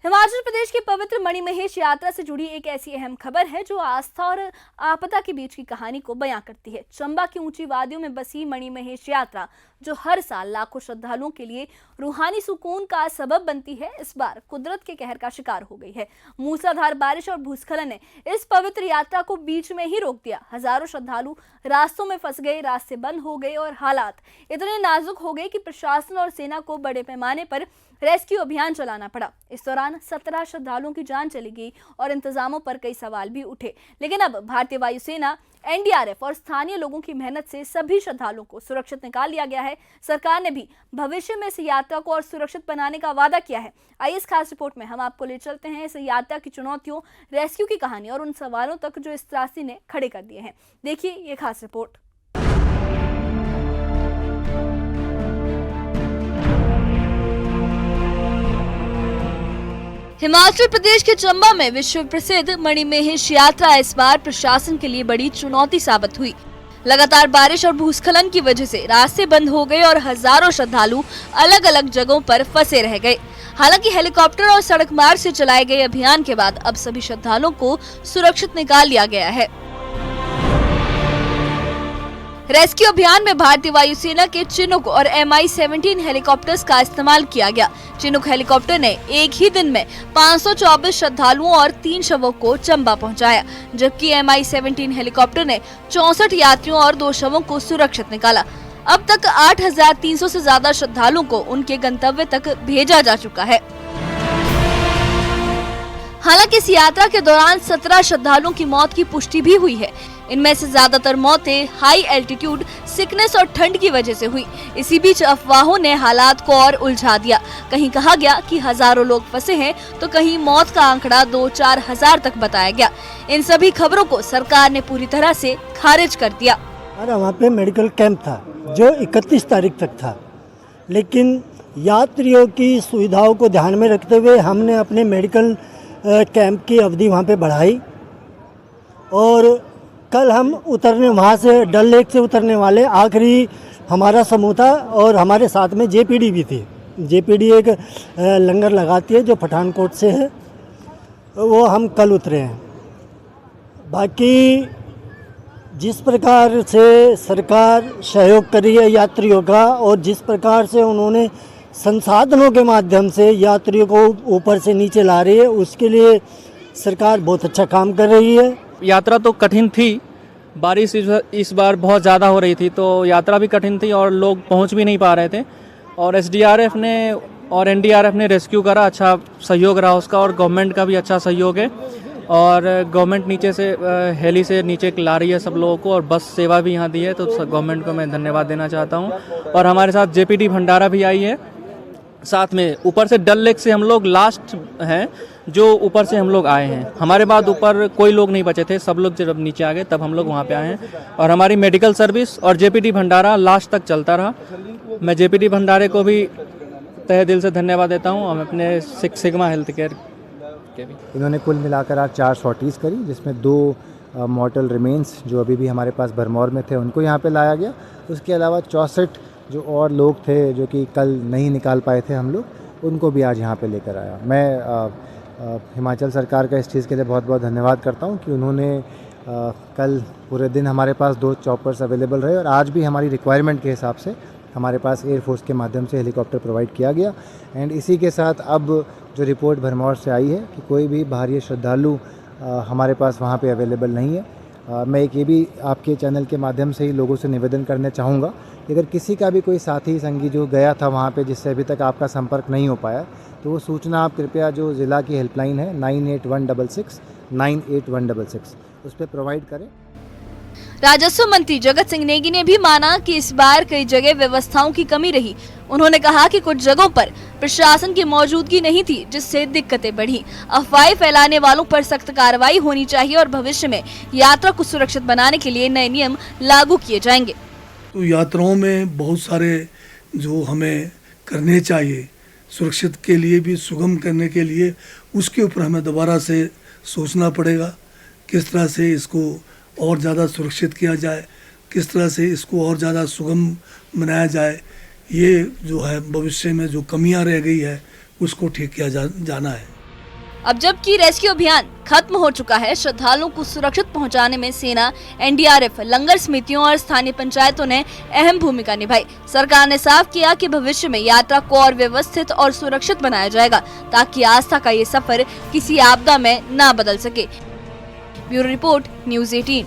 हिमाचल प्रदेश की पवित्र मणिमहेश यात्रा से जुड़ी एक ऐसी अहम खबर है जो आस्था और आपदा के बीच की कहानी को बयां करती है। चंबा की ऊंची वादियों में बसी मणिमहेश यात्रा जो हर साल लाखों श्रद्धालुओं के लिए रूहानी सुकून का सबब बनती है, इस बार कुदरत के कहर का शिकार हो गई है। मूसलाधार बारिश और भूस्खलन ने इस पवित्र यात्रा को बीच में ही रोक दिया। हजारों श्रद्धालु रास्तों में फंस गए, रास्ते बंद हो गए और हालात इतने नाजुक हो गए कि प्रशासन और सेना को बड़े पैमाने पर रेस्क्यू अभियान चलाना पड़ा। इस दौरान 17 श्रद्धालुओं की जान चली गई और इंतजामों पर कई सवाल भी उठे, लेकिन अब भारतीय वायुसेना, एनडीआरएफ और स्थानीय लोगों की मेहनत से सभी श्रद्धालुओं को सुरक्षित निकाल लिया गया है। सरकार ने भी भविष्य में इस यात्रा को और सुरक्षित बनाने का वादा किया है। आइए इस खास रिपोर्ट में हम आपको ले चलते हैं इस यात्रा की चुनौतियों, रेस्क्यू की कहानी और उन सवालों तक जो इस त्रासदी ने खड़े कर दिए हैं। देखिए ये खास रिपोर्ट। हिमाचल प्रदेश के चंबा में विश्व प्रसिद्ध मणिमहेश यात्रा इस बार प्रशासन के लिए बड़ी चुनौती साबित हुई। लगातार बारिश और भूस्खलन की वजह से रास्ते बंद हो गए और हजारों श्रद्धालु अलग अलग जगहों पर फंसे रह गए। हालांकि हेलीकॉप्टर और सड़क मार्ग से चलाए गए अभियान के बाद अब सभी श्रद्धालुओं को सुरक्षित निकाल लिया गया है। रेस्क्यू अभियान में भारतीय वायुसेना के चिनूक और Mi-17 हेलीकॉप्टर्स का इस्तेमाल किया गया। चिनूक हेलीकॉप्टर ने एक ही दिन में 524 श्रद्धालुओं और 3 शवों को चंबा पहुंचाया, जबकि Mi-17 हेलीकॉप्टर ने 64 यात्रियों और 2 शवों को सुरक्षित निकाला। अब तक 8,300 से ज्यादा श्रद्धालुओं को उनके गंतव्य तक भेजा जा चुका है। हालांकि इस यात्रा के दौरान 17 श्रद्धालुओं की मौत की पुष्टि भी हुई है। इनमें से ज्यादातर मौतें हाई एल्टीट्यूड सिकनेस और ठंड की वजह से हुई। इसी बीच अफवाहों ने हालात को और उलझा दिया। कहीं कहा गया कि हजारों लोग फंसे हैं, तो कहीं मौत का आंकड़ा 2-4 हजार तक बताया गया। इन सभी खबरों को सरकार ने पूरी तरह से खारिज कर दिया। वहाँ पे मेडिकल कैंप था जो 31 तारीख तक था, लेकिन यात्रियों की सुविधाओं को ध्यान में रखते हुए हमने अपने मेडिकल कैंप की अवधि वहाँ पे बढ़ाई और कल हम उतरने, वहाँ से डल लेक से उतरने वाले आखिरी हमारा समूह था और हमारे साथ में जेपीडी भी थी। जेपीडी एक लंगर लगाती है जो पठानकोट से है, वो हम कल उतरे हैं। बाकी जिस प्रकार से सरकार सहयोग कर रही है यात्रियों का और जिस प्रकार से उन्होंने संसाधनों के माध्यम से यात्रियों को ऊपर से नीचे ला रही है, उसके लिए सरकार बहुत अच्छा काम कर रही है। यात्रा तो कठिन थी, बारिश इस बार बहुत ज़्यादा हो रही थी तो यात्रा भी कठिन थी और लोग पहुंच भी नहीं पा रहे थे। और एसडीआरएफ ने और एनडीआरएफ ने रेस्क्यू करा, अच्छा सहयोग रहा उसका, और गवर्नमेंट का भी अच्छा सहयोग है। और गवर्नमेंट नीचे से हेली से नीचे ला रही है सब लोगों को, और बस सेवा भी यहाँ दी है, तो गवर्नमेंट को मैं धन्यवाद देना चाहता हूँ। और हमारे साथ जेपीडी भंडारा भी आई है साथ में। ऊपर से डल लेक से हम लोग लास्ट हैं जो ऊपर से हम लोग आए हैं। हमारे बाद ऊपर कोई लोग नहीं बचे थे, सब लोग जब नीचे आ गए तब हम लोग वहाँ पे आए हैं। और हमारी मेडिकल सर्विस और जेपीडी भंडारा लास्ट तक चलता रहा। मैं जेपीडी भंडारे को भी तहे दिल से धन्यवाद देता हूँ, हम अपने सिग्मा हेल्थ केयर के भी। इन्होंने कुल मिलाकर आज 4 सॉर्टीज़ करी, जिसमें 2 मॉर्टल रिमेन्स जो अभी भी हमारे पास भरमौर में थे उनको यहाँ पे लाया गया। उसके अलावा 64 जो और लोग थे जो कि कल नहीं निकाल पाए थे हम लोग, उनको भी आज यहाँ पे लेकर आया। मैं हिमाचल सरकार का इस चीज़ के लिए बहुत बहुत धन्यवाद करता हूँ कि उन्होंने कल पूरे दिन हमारे पास 2 चॉपर्स अवेलेबल रहे और आज भी हमारी रिक्वायरमेंट के हिसाब से हमारे पास एयरफोर्स के माध्यम से हेलीकॉप्टर प्रोवाइड किया गया। एंड इसी के साथ अब जो रिपोर्ट भरमौर से आई है कि कोई भी बाहरी श्रद्धालु हमारे पास वहाँ पे अवेलेबल नहीं है। मैं एक ये भी आपके चैनल के माध्यम से ही लोगों से निवेदन करना चाहूँगा कि अगर किसी का भी कोई साथी संगी जो गया था वहाँ पे जिससे अभी तक आपका संपर्क नहीं हो पाया, तो वो सूचना आप कृपया जो ज़िला की हेल्पलाइन है 9816 98166 उस पर प्रोवाइड करें। राजस्व मंत्री जगत सिंह नेगी ने भी माना कि इस बार कई जगह व्यवस्थाओं की कमी रही। उन्होंने कहा कि कुछ जगहों पर प्रशासन की मौजूदगी नहीं थी, जिससे दिक्कतें बढ़ी। अफवाहें फैलाने वालों पर सख्त कार्रवाई होनी चाहिए और भविष्य में यात्रा को सुरक्षित बनाने के लिए नए नियम लागू किए जाएंगे। तो यात्राओं में बहुत सारे जो हमें करने चाहिए सुरक्षित के लिए भी, सुगम करने के लिए, उसके ऊपर हमें दोबारा से सोचना पड़ेगा। किस तरह से इसको और ज़्यादा सुरक्षित किया जाए, किस तरह से इसको और ज़्यादा सुगम बनाया जाए। ये जो है भविष्य में जो कमियां रह गई है उसको ठीक किया जाना है। अब जबकि रेस्क्यू अभियान खत्म हो चुका है, श्रद्धालुओं को सुरक्षित पहुंचाने में सेना, एनडीआरएफ, लंगर समितियों और स्थानीय पंचायतों ने अहम भूमिका निभाई। सरकार ने साफ किया कि भविष्य में यात्रा को और व्यवस्थित और सुरक्षित बनाया जाएगा, ताकि आस्था का ये सफर किसी आपदा में न बदल सके। Bureau report, news 18।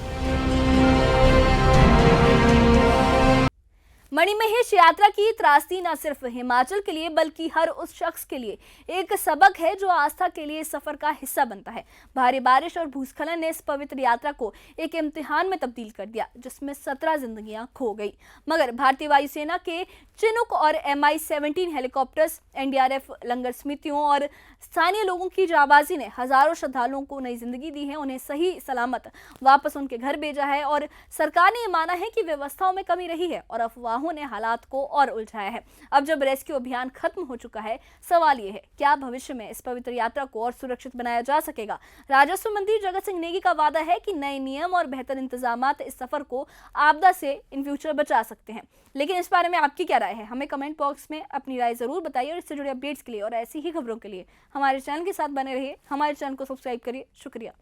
मणिमहेश यात्रा की त्रासदी न सिर्फ हिमाचल के लिए बल्कि हर उस शख्स के लिए एक सबक है जो आस्था के लिए सफर का हिस्सा बनता है। भारी बारिश और भूस्खलन ने इस पवित्र यात्रा को एक इम्तिहान में तब्दील कर दिया, जिसमें 17 जिंदगियां खो गई। मगर भारतीय वायुसेना के चिनूक और MI-17 हेलीकॉप्टर्स, एनडीआरएफ, लंगर समितियों और स्थानीय लोगों की जाबाजी ने हजारों श्रद्धालुओं को नई जिंदगी दी है, उन्हें सही सलामत वापस उनके घर भेजा है। और सरकार ने माना है कि व्यवस्थाओं में कमी रही है और अफवाहों ने हालात को और उलझाया है। अब जब रेस्क्यू अभियान खत्म हो चुका है, सवाल ये है, क्या भविष्य में इस पवित्र यात्रा को और सुरक्षित बनाया जा सकेगा? राजस्व मंत्री जगत सिंह नेगी का वादा है कि नए नियम और बेहतर इंतजामात इस सफर को आपदा से इन फ्यूचर बचा सकते हैं। लेकिन इस बारे में आपकी क्या राय है? हमें कमेंट बॉक्स में अपनी राय जरूर बताइए और इससे जुड़े अपडेट्स के लिए और ऐसी ही खबरों के लिए हमारे चैनल के साथ बने रहिए। हमारे चैनल को सब्सक्राइब करिए। शुक्रिया।